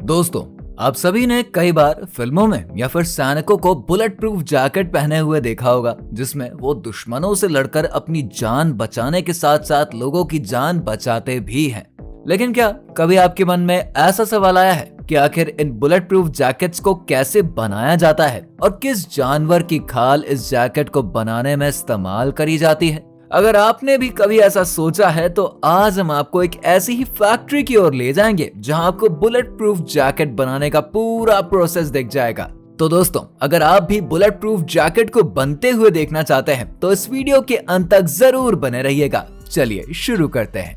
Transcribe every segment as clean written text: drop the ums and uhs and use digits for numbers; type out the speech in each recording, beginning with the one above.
दोस्तों, आप सभी ने कई बार फिल्मों में या फिर सैनिकों को बुलेट प्रूफ जैकेट पहने हुए देखा होगा, जिसमें वो दुश्मनों से लड़कर अपनी जान बचाने के साथ साथ लोगों की जान बचाते भी हैं। लेकिन क्या कभी आपके मन में ऐसा सवाल आया है कि आखिर इन बुलेट प्रूफ जैकेट्स को कैसे बनाया जाता है और किस जानवर की खाल इस जैकेट को बनाने में इस्तेमाल करी जाती है? अगर आपने भी कभी ऐसा सोचा है तो आज हम आपको एक ऐसी ही फैक्ट्री की ओर ले जाएंगे जहां आपको बुलेट प्रूफ जैकेट बनाने का पूरा प्रोसेस दिख जाएगा। तो दोस्तों, अगर आप भी बुलेट प्रूफ जैकेट को बनते हुए देखना चाहते हैं तो इस वीडियो के अंत तक जरूर बने रहिएगा। चलिए शुरू करते हैं।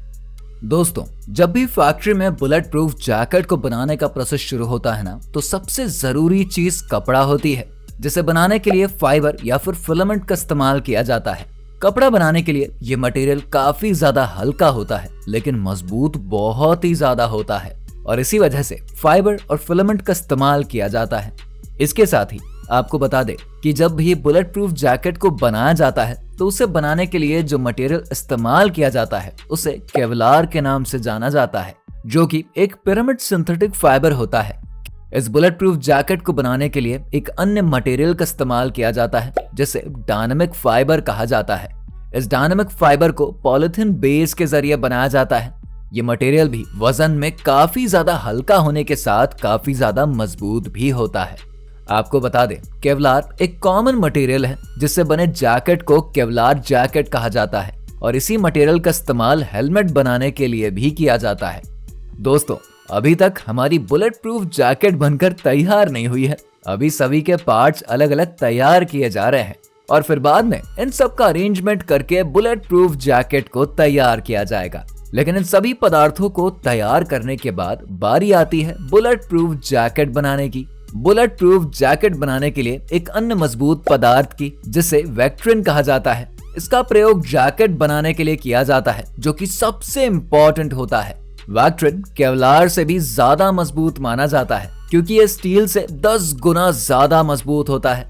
दोस्तों, जब भी फैक्ट्री में बुलेट प्रूफ जैकेट को बनाने का प्रोसेस शुरू होता है ना, तो सबसे जरूरी चीज कपड़ा होती है, जिसे बनाने के लिए फाइबर या फिर फिलामेंट का इस्तेमाल किया जाता है। कपड़ा बनाने के लिए ये मटेरियल काफी ज्यादा हल्का होता है, लेकिन मजबूत बहुत ही ज्यादा होता है और इसी वजह से फाइबर और फिलामेंट का इस्तेमाल किया जाता है। इसके साथ ही आपको बता दें कि जब भी बुलेट प्रूफ जैकेट को बनाया जाता है तो उसे बनाने के लिए जो मटेरियल इस्तेमाल किया जाता है उसे केवलार के नाम से जाना जाता है, जो कि एक पिरामिड सिंथेटिक फाइबर होता है। इस बुलेट प्रूफ जैकेट को बनाने के लिए एक अन्य मटेरियल का इस्तेमाल किया जाता है, जिसे डायनामिक फाइबर कहा जाता है। इस डायनामिक फाइबर को पॉलिथीन बेस के जरिए बनाया जाता है। ये मटेरियल भी वजन में काफी ज्यादा हल्का होने के साथ काफी ज्यादा मजबूत भी होता है। आपको बता दें, केवलार एक कॉमन मटेरियल है जिससे बने जैकेट को केवलार जैकेट कहा जाता है और इसी मटेरियल का इस्तेमाल हेलमेट बनाने के लिए भी किया जाता है। दोस्तों, अभी तक हमारी बुलेट प्रूफ जैकेट बनकर तैयार नहीं हुई है। अभी सभी के पार्ट्स अलग अलग तैयार किए जा रहे हैं और फिर बाद में इन सब का अरेंजमेंट करके बुलेट प्रूफ जैकेट को तैयार किया जाएगा। लेकिन इन सभी पदार्थों को तैयार करने के बाद बारी आती है बुलेट प्रूफ जैकेट बनाने की। बुलेट प्रूफ जैकेट बनाने के लिए एक अन्य मजबूत पदार्थ की, जिसे वेक्ट्रिन कहा जाता है, इसका प्रयोग जैकेट बनाने के लिए किया जाता है, जो कि सबसे इम्पोर्टेंट होता है। वेक्ट्रिन केवलार से भी ज्यादा मजबूत माना जाता है क्योंकि ये स्टील से 10 गुना ज्यादा मजबूत होता है।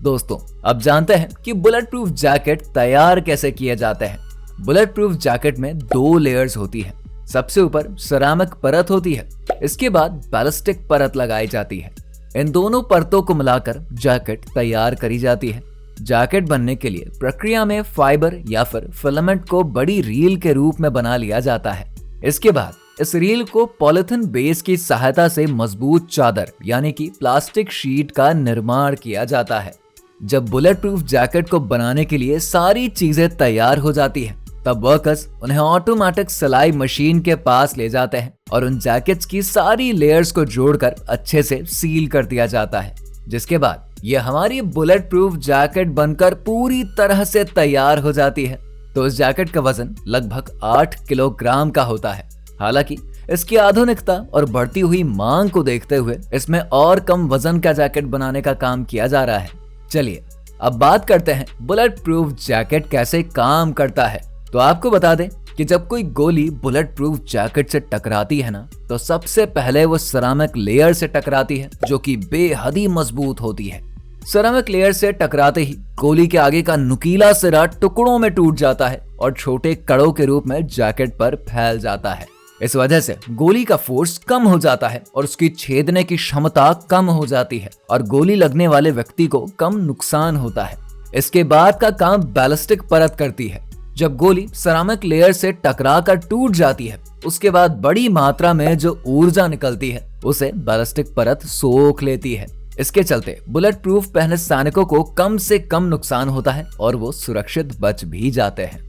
दोस्तों, अब जानते हैं कि बुलेट प्रूफ जैकेट तैयार कैसे किए जाते हैं। बुलेट प्रूफ जैकेट में 2 लेयर्स होती है। सबसे ऊपर सिरेमिक परत होती है, इसके बाद बैलिस्टिक परत लगाई जाती है। इन दोनों परतों को मिलाकर जैकेट तैयार करी जाती है। जैकेट बनने के लिए प्रक्रिया में फाइबर या फिर फिलामेंट को बड़ी रील के रूप में बना लिया जाता है। इसके बाद इस रील को पॉलिथीन बेस की सहायता से मजबूत चादर यानी कि प्लास्टिक शीट का निर्माण किया जाता है। जब बुलेट प्रूफ जैकेट को बनाने के लिए सारी चीजें तैयार हो जाती हैं, तब वर्कर्स उन्हें ऑटोमेटिक सिलाई मशीन के पास ले जाते हैं और उन जैकेट्स की सारी लेयर्स को जोड़कर अच्छे से सील कर दिया जाता है, जिसके बाद ये हमारी बुलेट प्रूफ जैकेट बनकर पूरी तरह से तैयार हो जाती है। तो इस जैकेट का वजन लगभग 8 किलोग्राम का होता है। हालांकि इसकी आधुनिकता और बढ़ती हुई मांग को देखते हुए इसमें और कम वजन का जैकेट बनाने का काम किया जा रहा है। चलिए अब बात करते हैं बुलेट प्रूफ जैकेट कैसे काम करता है। तो आपको बता दें कि जब कोई गोली बुलेट प्रूफ जैकेट से टकराती है ना, तो सबसे पहले वो सिरेमिक लेयर से टकराती है, जो कि बेहद ही मजबूत होती है। सिरेमिक लेयर से टकराते ही गोली के आगे का नुकीला सिरा टुकड़ों में टूट जाता है और छोटे कड़ों के रूप में जैकेट पर फैल जाता है। इस वजह से गोली का फोर्स कम हो जाता है और उसकी छेदने की क्षमता कम हो जाती है और गोली लगने वाले व्यक्ति को कम नुकसान होता है। इसके बाद का काम बैलिस्टिक परत करती है। जब गोली सिरेमिक लेयर से टकरा कर टूट जाती है, उसके बाद बड़ी मात्रा में जो ऊर्जा निकलती है उसे बैलिस्टिक परत सोख लेती है। इसके चलते बुलेट प्रूफ पहने सैनिकों को कम से कम नुकसान होता है और वो सुरक्षित बच भी जाते हैं।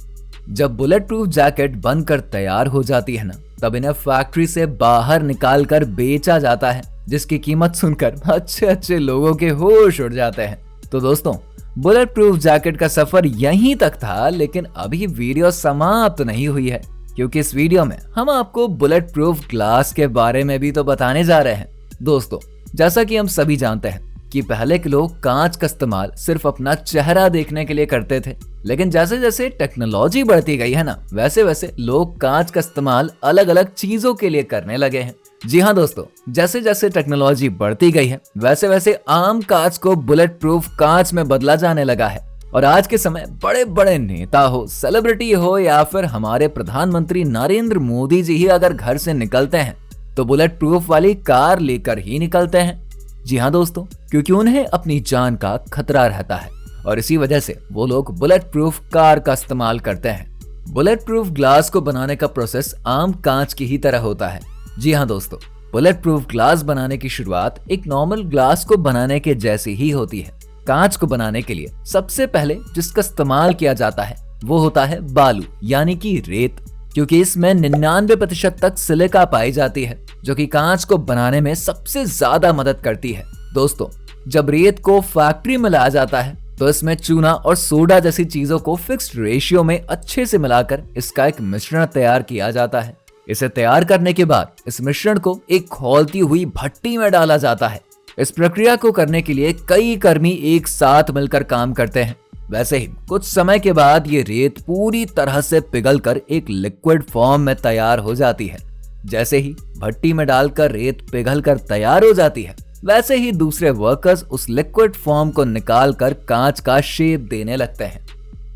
जब बुलेट प्रूफ जैकेट बनकर तैयार हो जाती है ना, तब इन्हें फैक्ट्री से बाहर निकाल कर बेचा जाता है, जिसकी कीमत सुनकर अच्छे अच्छे लोगों के होश उड़ जाते हैं। तो दोस्तों, बुलेट प्रूफ जैकेट का सफर यहीं तक था, लेकिन अभी वीडियो समाप्त नहीं हुई है, क्योंकि इस वीडियो में हम आपको बुलेट प्रूफ ग्लास के बारे में भी तो बताने जा रहे हैं। दोस्तों, जैसा कि हम सभी जानते हैं कि पहले के लोग कांच का इस्तेमाल सिर्फ अपना चेहरा देखने के लिए करते थे, लेकिन जैसे जैसे टेक्नोलॉजी बढ़ती गई है ना, वैसे वैसे लोग कांच का इस्तेमाल अलग अलग चीजों के लिए करने लगे हैं। जी हाँ दोस्तों, जैसे जैसे टेक्नोलॉजी बढ़ती गई है, वैसे वैसे आम कांच को बुलेट प्रूफ कांच में बदला जाने लगा है और आज के समय बड़े बड़े नेता हो, सेलिब्रिटी हो या फिर हमारे प्रधानमंत्री नरेंद्र मोदी जी ही अगर घर से निकलते हैं तो बुलेट प्रूफ वाली कार लेकर ही निकलते हैं। जी हाँ दोस्तों, क्योंकि उन्हें अपनी जान का खतरा रहता है और इसी वजह से वो लोग बुलेट प्रूफ कार का इस्तेमाल करते हैं। बुलेट प्रूफ ग्लास को बनाने का प्रोसेस आम कांच की ही तरह होता है। जी हाँ दोस्तों, बुलेट प्रूफ ग्लास बनाने की शुरुआत एक नॉर्मल ग्लास को बनाने के जैसी ही होती है। कांच को बनाने के लिए सबसे पहले जिसका इस्तेमाल किया जाता है वो होता है बालू यानी कि रेत, क्योंकि इसमें 99% तक सिलिका पाई जाती है जो कि कांच को बनाने में सबसे ज्यादा मदद करती है। दोस्तों, जब रेत को फैक्ट्री में लाया जाता है तो इसमें चूना और सोडा जैसी चीजों को फिक्स्ड रेशियो में अच्छे से मिलाकर इसका एक मिश्रण तैयार किया जाता है। इसे तैयार करने के बाद इस मिश्रण को एक खौलती हुई भट्टी में डाला जाता है। इस प्रक्रिया को करने के लिए कई कर्मी एक साथ मिलकर काम करते हैं। वैसे ही कुछ समय के बाद ये रेत पूरी तरह से पिघलकर एक लिक्विड फॉर्म में तैयार हो जाती है। जैसे ही भट्टी में डालकर रेत पिघलकर तैयार हो जाती है, वैसे ही दूसरे वर्कर्स उस लिक्विड फॉर्म को निकालकर कांच का शेप देने लगते हैं।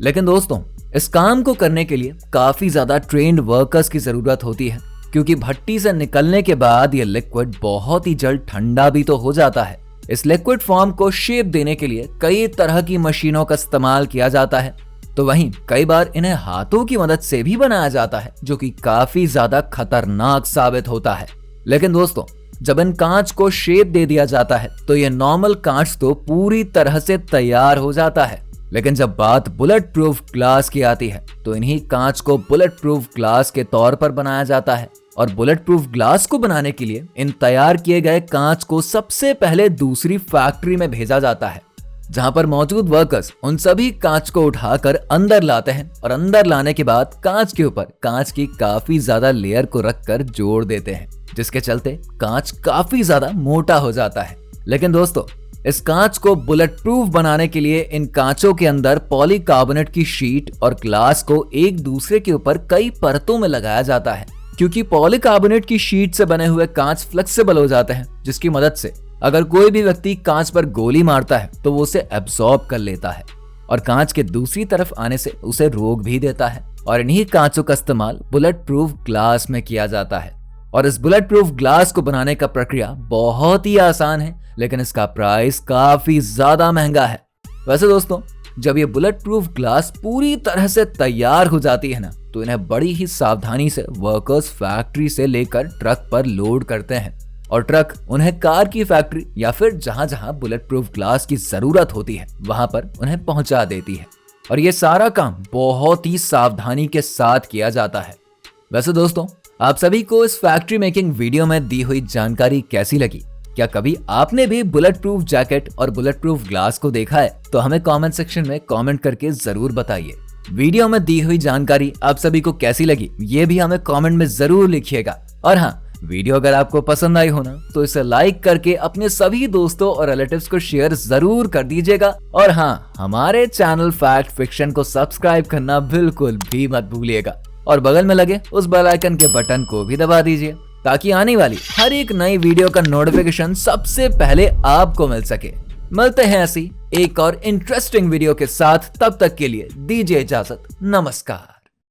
लेकिन दोस्तों, इस काम को करने के लिए काफी ज्यादा ट्रेन्ड वर्कर्स की जरूरत होती है, क्योंकि भट्टी से निकलने के बाद यह लिक्विड बहुत ही जल्द ठंडा भी तो हो जाता है। इस लिक्विड फॉर्म को शेप देने के लिए कई तरह की मशीनों का इस्तेमाल किया जाता है, तो वहीं कई बार इन्हें हाथों की मदद से भी बनाया जाता है, जो कि काफी ज्यादा खतरनाक साबित होता है। लेकिन दोस्तों, जब इन कांच को शेप दे दिया जाता है तो ये नॉर्मल कांच तो पूरी तरह से तैयार हो जाता है, लेकिन जब बात बुलेट प्रूफ ग्लास की आती है तो इन्हीं कांच को बुलेट प्रूफ ग्लास के तौर पर बनाया जाता है। और बुलेट प्रूफ ग्लास को बनाने के लिए इन तैयार किए गए कांच को सबसे पहले दूसरी फैक्ट्री में भेजा जाता है, जहां पर मौजूद वर्कर्स उन सभी कांच को उठाकर अंदर लाते हैं और अंदर लाने के बाद कांच के ऊपर कांच की काफी ज्यादा लेयर को रखकर जोड़ देते हैं, जिसके चलते कांच काफी ज्यादा मोटा हो जाता है। लेकिन दोस्तों, इस कांच को बुलेट प्रूफ बनाने के लिए इन कांचों के अंदर पॉलीकार्बोनेट की शीट और ग्लास को एक दूसरे के ऊपर कई परतों में लगाया जाता है, क्योंकि पॉलीकार्बोनेट की शीट से बने हुए कांच फ्लेक्सिबल हो जाते हैं, जिसकी मदद से अगर कोई भी व्यक्ति कांच पर गोली मारता है तो वो उसे एब्सॉर्ब कर लेता है और कांच के दूसरी तरफ आने से उसे रोक भी देता है। और इन्हीं कांचों का इस्तेमाल बुलेट प्रूफ ग्लास में किया जाता है। और इस बुलेट प्रूफ ग्लास को बनाने का प्रक्रिया बहुत ही आसान है, लेकिन इसका प्राइस काफी ज्यादा महंगा है। वैसे दोस्तों, जब ये बुलेट प्रूफ ग्लास पूरी तरह से तैयार हो जाती है ना, तो इन्हें बड़ी ही सावधानी से वर्कर्स फैक्ट्री से लेकर ट्रक पर लोड करते हैं और ट्रक उन्हें कार की फैक्ट्री या फिर जहां जहां बुलेट प्रूफ ग्लास की जरूरत होती है वहां पर उन्हें पहुंचा देती है। और ये सारा काम बहुत ही सावधानी के साथ किया जाता है। वैसे दोस्तों, आप सभी को इस फैक्ट्री मेकिंग वीडियो में दी हुई जानकारी कैसी लगी? क्या कभी आपने भी बुलेट प्रूफ जैकेट और बुलेट प्रूफ ग्लास को देखा है? तो हमें कमेंट सेक्शन में कमेंट करके जरूर बताइए। वीडियो में दी हुई जानकारी आप सभी को कैसी लगी ये भी हमें कमेंट में जरूर लिखिएगा। और हाँ, वीडियो अगर आपको पसंद आई हो ना, तो इसे लाइक करके अपने सभी दोस्तों और रिलेटिव्स को शेयर जरूर कर दीजिएगा। और हाँ, हमारे चैनल फैक्ट फिक्शन को सब्सक्राइब करना बिल्कुल भी मत भूलिएगा और बगल में लगे उस बेल आइकन के बटन को भी दबा दीजिए, ताकि आने वाली हर एक नई वीडियो का नोटिफिकेशन सबसे पहले आपको मिल सके। मिलते हैं ऐसी एक और इंटरेस्टिंग वीडियो के साथ, तब तक के लिए दीजिए इजाजत। नमस्कार।